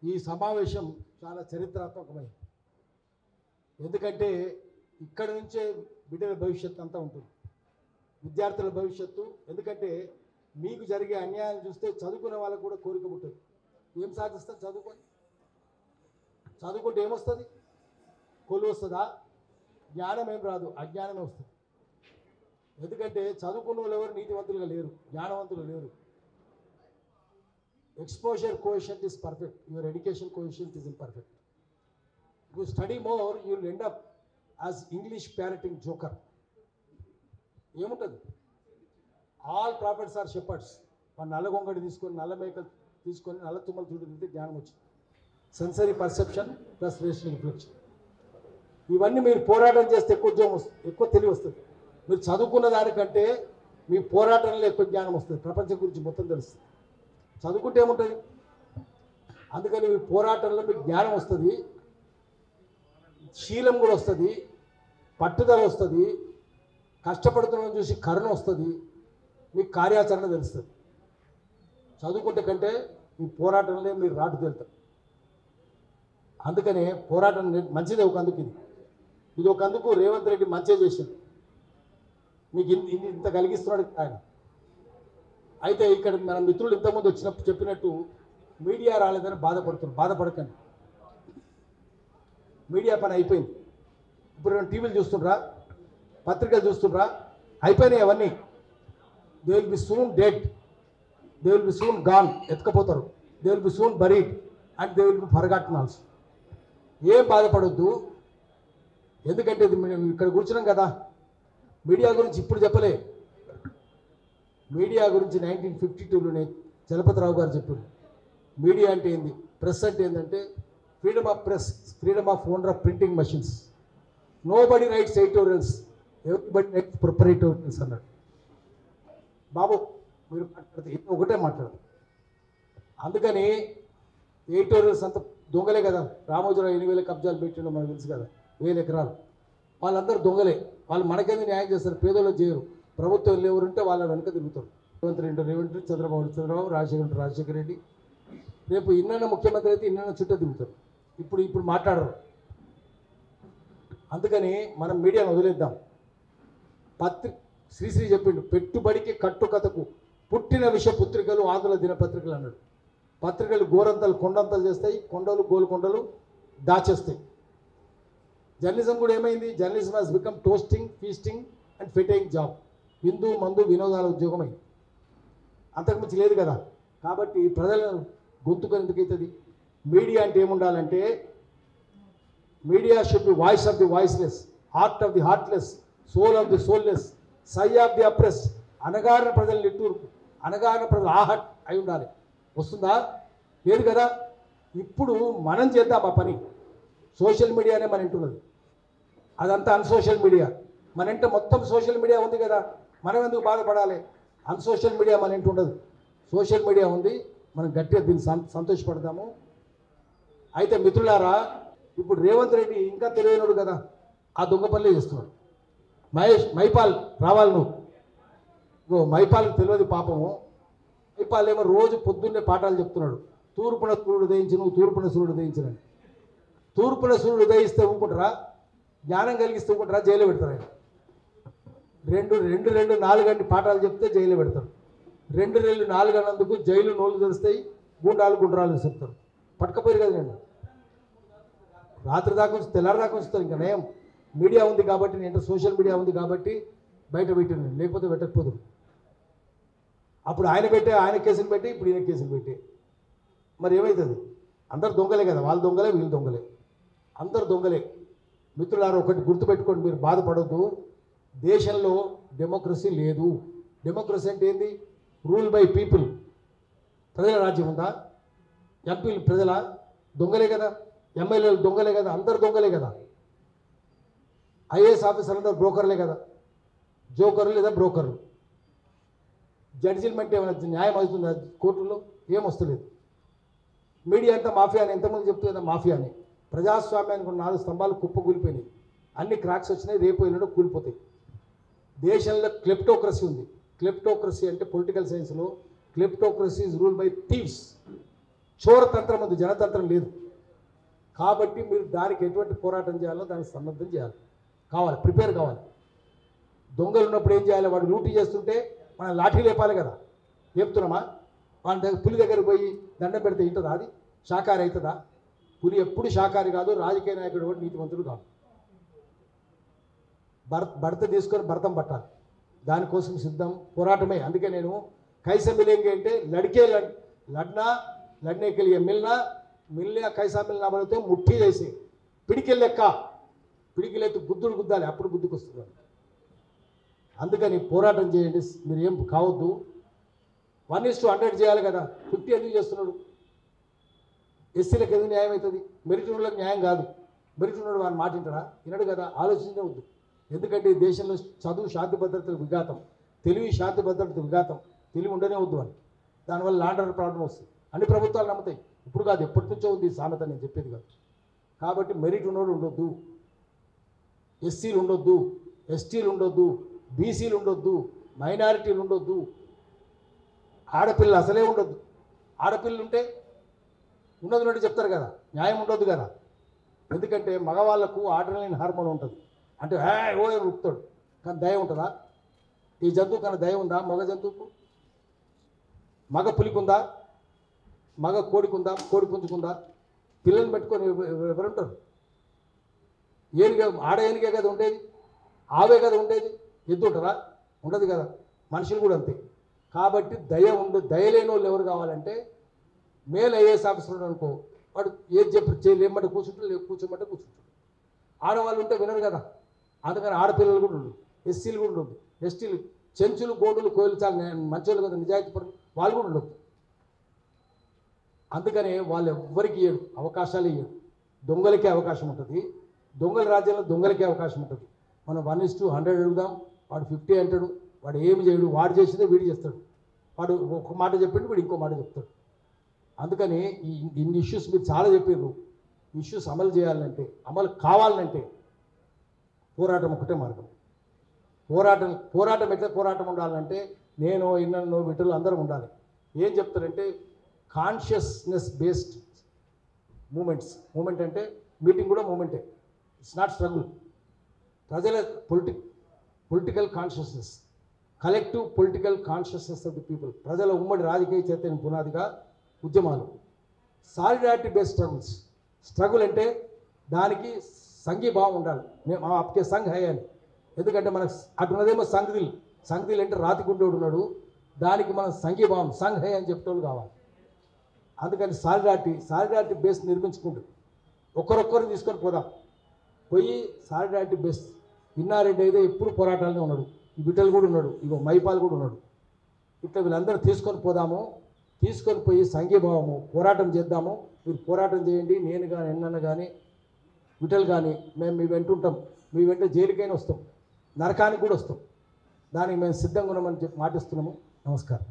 ఈ సమావేశం చాలా చరిత్రాత్మకమైనది. ఎందుకంటే ఇక్కడ నుంచే బిడ్డల భవిష్యత్తు అంతా ఉంటుంది, విద్యార్థుల భవిష్యత్తు. ఎందుకంటే మీకు జరిగే అన్యాయాలు చూస్తే చదువుకునే వాళ్ళకు కూడా కోరిక పుట్టదు. ఏం సాధిస్తారు చదువుకుంటే ఏమొస్తుంది? కొలువు వస్తుందా? జ్ఞానం ఏం రాదు, అజ్ఞానమే వస్తుంది. ఎందుకంటే చదువుకున్న వాళ్ళు ఎవరు నీతివంతులుగా లేరు, జ్ఞానవంతులు లేరు. Exposure coefficient is perfect, your education coefficient is imperfect. If you study more, you will end up as English parroting joker. ఏముంటుంది? All profits are shepherds. నల్ల గొంగడి తీసుకొని, నల్ల మేకలు తీసుకొని, నల్ల తుమ్మలు చూడు తింటే జ్ఞానం వచ్చింది. Sensory perception plus rational reflection. ఇవన్నీ మీరు పోరాటం చేస్తే ఎక్కువ ఉద్యోగం వస్తుంది, ఎక్కువ తెలివి వస్తుంది. మీరు చదువుకున్న దానికంటే మీ పోరాటంలో ఎక్కువ జ్ఞానం వస్తుంది, ప్రపంచం గురించి మొత్తం తెలుస్తుంది. చదువుకుంటే ఏముంటుంది? అందుకని మీ పోరాటంలో మీకు జ్ఞానం వస్తుంది, శీలం కూడా వస్తుంది, పట్టుదల వస్తుంది, కష్టపడుతున్న చూసి కరుణ వస్తుంది, మీకు కార్యాచరణ తెలుస్తుంది. చదువుకుంటే కంటే మీ పోరాటంలో మీరు రాటు తేలుతారు. అందుకనే పోరాటం మంచిదే. ఒక అందుకు ఇది ఒక అందుకు రేవంత్ రెడ్డి మంచిగా చేసింది, మీకు ఇంత కలిగిస్తున్నాడు ఆయన. అయితే ఇక్కడ మన మిత్రులు ఇంతకుముందు వచ్చినప్పుడు చెప్పినట్టు మీడియా రాలేదని బాధపడుతున్నారు. బాధపడకండి, మీడియా పని అయిపోయింది. ఇప్పుడు నేను టీవీలు చూస్తుండ్రా, పత్రికలు చూస్తుండ్రా, అయిపోయినాయి అవన్నీ. They will be soon dead, they will be soon gone, ఎత్తుకపోతారు. They will be soon buried and they will be forgotten also. ఏం బాధపడొద్దు, ఎందుకంటే ఇది మేము ఇక్కడ కూర్చున్నాం కదా. మీడియా గురించి ఇప్పుడు చెప్పలే, మీడియా గురించి 1952లోనే చలపతిరావు గారు చెప్పారు. మీడియా అంటే ఏంది, ప్రెస్ అంటే ఏంటంటే freedom of press, freedom of owner of printing machines. Nobody writes editorials, everybody writes proprietorials అన్నాడు. బాబు మీరు మాట్లాడితే ఒకటే మాట్లాడదు. అందుకని ఎడిటోరియల్స్ అంతా దొంగలే కదా. రామోజీరావు 8,000 కబ్జాలు పెట్టిండో మనకు తెలుసు కదా, 1,000 ఎకరాలు. వాళ్ళందరూ దొంగలే. వాళ్ళు మనకేంది న్యాయం చేస్తారు, పేదోళ్ళు చేయరు. ప్రభుత్వం ఎవరుంటే వాళ్ళ వెనక తిరుగుతారు. రేవంత్ రెడ్డి, చంద్రబాబు, రాజశేఖర రెడ్డి. రేపు ఇన్న ముఖ్యమంత్రి అయితే ఇన్న చుట్టూ తిరుగుతారు. ఇప్పుడు మాట్లాడరు. అందుకని మనం మీడియాను వదిలేద్దాం. శ్రీశ్రీ చెప్పిండు, పెట్టుబడికి కట్టుకథకు పుట్టిన విష పుత్రికలు ఆంధ్ర దినపత్రికలు అన్నాడు. పత్రికలు గోరంతలు కొండంతలు చేస్తాయి, కొండలు గోల్కొండలు దాచేస్తాయి. జర్నలిజం కూడా ఏమైంది? Journalism has become toasting, feasting and fitting job. విందు మందు వినోదాల ఉద్యోగం అయింది, అంతకుమించి లేదు కదా. కాబట్టి ప్రజలను గొంతుకొని ఎందుకు అవుతుంది? మీడియా అంటే ఏముండాలంటే, media should be voice of the voiceless, heart of the heartless, soul of the soulless, sigh of the oppressed. అనగారిన ప్రజల నిట్టూర్పు, అనగారిన ప్రజల ఆహట్ అయి ఉండాలి. వస్తుందా? లేదు కదా. ఇప్పుడు మనం చేద్దాం ఆ పని. సోషల్ మీడియానే మన ఇంటున్నది, అదంతా అన్సోషల్ మీడియా. మన ఇంట మొత్తం సోషల్ మీడియా ఉంది కదా, మనం ఎందుకు బాధపడాలి? అన్సోషల్ మీడియా మన ఇంటి ఉండదు, సోషల్ మీడియా ఉంది. మనం గట్టిగా దీన్ని సంతోషపడదాము. అయితే మిత్రులారా, ఇప్పుడు రేవంత్ రెడ్డి ఇంకా తెలియనోడు కదా, ఆ దొంగ పనులే చేస్తున్నాడు. మైపాల్ రావాలి నువ్వు. మైపాల్కి తెలియదు పాపము. మైపాల్ ఏమో రోజు పొద్దున్నే పాఠాలు చెప్తున్నాడు. తూర్పున సూర్యుడు ఉదయించి నువ్వు తూర్పున సూర్యుడు ఉదయించినని. తూర్పున సూర్యుడు ఉదయిస్తే ఊకుంటారా? జ్ఞానం కలిగిస్తే ఊకుంటారా? జైలు పెడతారు ఆయన. 4 గంటల పాఠాలు చెప్తే జైలు పెడతారు. 4 అన్నందుకు జైలు నోళ్ళు తెరుస్తాయి, గుండ్రాలు చెప్తారు. పట్టుకపోయారు కదా నేను. రాత్రి దాకా ఉంచి తెల్లారి దాకా ఉంచుతారు. ఇంకా నయం మీడియా ఉంది కాబట్టి, నేను సోషల్ మీడియా ఉంది కాబట్టి బయట పెట్టాను, లేకపోతే పెట్టకపోదు. అప్పుడు ఆయన కేసులు పెట్టి, ఇప్పుడు ఈయన కేసులు పెట్టి మరి ఏమవుతుంది? అందరు దొంగలే కదా, వాళ్ళు దొంగలే, వీళ్ళు దొంగలే, అందరు దొంగలే. మిత్రులారా, ఒకటి గుర్తుపెట్టుకోండి, మీరు బాధపడొద్దు. దేశంలో డెమోక్రసీ లేదు. డెమోక్రసీ అంటే ఏంది? Rule by people. ప్రజల రాజ్యం ఉందా? ఎంపీలు ప్రజల దొంగలే కదా, ఎమ్మెల్యేలు దొంగలే కదా, అందరు దొంగలే కదా. ఐఏఎస్ ఆఫీసర్లు అందరూ బ్రోకర్లే కదా, జోకర్లు లేదా బ్రోకర్లు. జడ్జిమెంట్ ఏమైనా న్యాయం అవుతుందా కోర్టుల్లో? ఏమొస్తలేదు. మీడియా అంతా మాఫియా అని ఎంతమంది చెప్తుంది కదా, మాఫియా అని. ప్రజాస్వామ్యానికి 4 స్తంభాలు కుప్పకూలిపోయినాయి, అన్ని క్రాక్స్ వచ్చినాయి, రేపు ఎన్నడూ కూలిపోతాయి. దేశంలో క్లెప్టోక్రసీ ఉంది. క్లెప్టోక్రసీ అంటే పొలిటికల్ సైన్స్లో kleptocracy is rule by thieves. చోరతంత్రం ఉంది, జనతంత్రం లేదు. కాబట్టి మీరు దానికి ఎటువంటి పోరాటం చేయాలో దానికి సన్నద్ధం చేయాలి, ప్రిపేర్ కావాలి. దొంగలు ఉన్నప్పుడు ఏం చేయాలి? వాడు లూటీ చేస్తుంటే మనం లాఠీ లేపాలి కదా. లేపుతున్నామా? వాడి దగ్గర పులి దగ్గర పోయి దండం పెడితే ఇంటుందా? అది శాకాహారి అవుతుందా? పులి ఎప్పుడు శాకాహారి కాదు, రాజకీయ నాయకుడు కూడా నీతివంతుడు కాదు. భర్త తీసుకొని భర్తం పట్టాలి, దానికోసం సిద్ధం, పోరాటమే. అందుకే నేను కైసా మిలేంగే అంటే लड़ने के लिए मिलने कैसा मिलना बोलते ముట్టి చేసి పిడికిల్ లెక్క, పిడికిలెత్తు గుద్దులు గుద్దాలి, అప్పుడు గుద్దుకు వస్తున్నారు. అందుకని పోరాటం చేయండి, మీరు ఏం కావద్దు. 1:100 చేయాలి కదా, 50 ఎందుకు చేస్తున్నాడు? ఎస్సీలకు ఎందుకు న్యాయం అవుతుంది? మెరిట్ ఉన్నోళ్ళకి న్యాయం కాదు. మెరిట్ ఉన్నాడు వాడిని మాటింటాడా? వినడు కదా. ఆలోచించే వద్దు. ఎందుకంటే ఈ దేశంలో చదువు శాంతి భద్రతల విఘాతం, తెలివి శాంతి భద్రతల విఘాతం, తెలివి ఉండనే వద్దు అని. దానివల్ల ల్యాండ్ ఆర్డర్ ప్రాబ్లం వస్తుంది. అన్ని ప్రభుత్వాలు నమ్ముతాయి, ఇప్పుడు కాదు ఎప్పటి నుంచో ఉంది ఈ సామెత, నేను చెప్పేది కాదు. కాబట్టి మెరిట్ ఉన్నోడు ఉండొద్దు, ఎస్సీలు ఉండొద్దు, ఎస్టీలు ఉండొద్దు, బీసీలు ఉండొద్దు, మైనారిటీలు ఉండొద్దు, ఆడపిల్లలు అసలే ఉండొద్దు. ఆడపిల్లలు ఉంటే ఉన్నది చెప్తారు కదా, న్యాయం ఉండొద్దు కదా. ఎందుకంటే మగవాళ్ళకు ఆడ్రినలిన్ హార్మోన్ ఉంటుంది, అంటే ఓ రుపుతాడు, కానీ దయ ఉంటుందా? ఈ జంతువు కన్నా దయ ఉందా? మగ జంతువుకు, మగ పులికుందా? మగ కోడికుందా? కోడి పుంజుకుందా? పిల్లల్ని పెట్టుకొని ఎవరుంటారు? ఏనుగ, ఆడ ఏనుగే కదా ఉండేది, ఆవే కదా ఉండేది, ఎద్దు ఉంటారా? ఉండదు కదా. మనుషులు కూడా అంతే. కాబట్టి దయలేని వాళ్ళు ఎవరు కావాలంటే, మేల్ ఐఏఎస్ ఆఫీసర్ అనుకో, వాడు ఏది చెప్పి లేమంటే కూర్చుంటాడు, కూర్చోమంటే కూర్చుంటాడు. ఆడవాళ్ళు ఉంటే వినరు కదా. అందుకని ఆడపిల్లలు కూడా ఉండదు, ఎస్సీలు కూడా ఉండదు, ఎస్టీలు చెంచులు గోండులు కోయిలు చాలా మంచోళ్ళు కదా, నిజాయితీ పరులు, వాళ్ళు కూడా ఉండదు. అందుకనే వాళ్ళు ఎవ్వరికి ఇయ్యడు, అవకాశాలు ఇయ్యడు. దొంగలకే అవకాశం ఉంటుంది, దొంగల రాజ్యంలో దొంగలకే అవకాశం ఉంటుంది. మనం 1:100 అడుగుదాం, వాడు 50 అంటాడు, వాడు ఏమి చేయడు, వాడు చేసేదే వీడు చేస్తాడు. వాడు ఒక మాట చెప్పిండు, వీడు ఇంకో మాట చెప్తాడు. అందుకని ఇన్ని ఇష్యూస్ మీరు చాలా చెప్పారు. ఇష్యూస్ అమలు చేయాలంటే, అమలు కావాలంటే పోరాటం ఒకటే మార్గం. పోరాటం ఎట్లా పోరాటం ఉండాలంటే, నేను ఇన్నో విటలు అందరం ఉండాలి. ఏం చెప్తారంటే కాన్షియస్నెస్ బేస్డ్ మూమెంట్ అంటే మీటింగ్ కూడా మూమెంటే, ఇట్స్ నాట్ స్ట్రగుల్. ప్రజల political consciousness, collective political consciousness of the people, ప్రజల ఉమ్మడి రాజకీయ చైతన్యం పునాదిగా ఉద్యమాలు. సాలిడారిటీ బేస్డ్ స్ట్రగుల్ అంటే దానికి సంఘీభావం ఉండాలి. మేము అప్పకే సంఘ హై అని, ఎందుకంటే మనకు అటున్నదేమో సంఘదిల్ అంటే రాతి గుండోడు ఉన్నాడు, దానికి మనం సంఘీభావం సంఘ హై అని చెప్పేవాళ్ళు కావాలి. అందుకని సాలిడారిటీ బేస్ నిర్మించుకుంటూ ఒకరొక్కరిని తీసుకొని పోయి సాలిడారిటీ బేస్. ఇన్నారెడ్డి అయితే ఎప్పుడు పోరాటాలనే ఉన్నాడు, ఈ బిడ్డలు కూడా ఉన్నాడు, ఇగో మైపాల్ కూడా ఉన్నాడు. ఇట్లా వీళ్ళందరూ తీసుకొని పోయి సంఘీభావము పోరాటం చేద్దాము. మీరు పోరాటం చేయండి, నేను కానీ ఎన్నన్న కానీ విఠల్ కానీ మేము మీ వెంట ఉంటాం, మీ వెంట జైలుకైనా వస్తాం, నరకానికి కూడా వస్తాం. దానికి మేము సిద్ధంగా ఉన్నామని చెప్పి మాటిస్తున్నాము. నమస్కారం.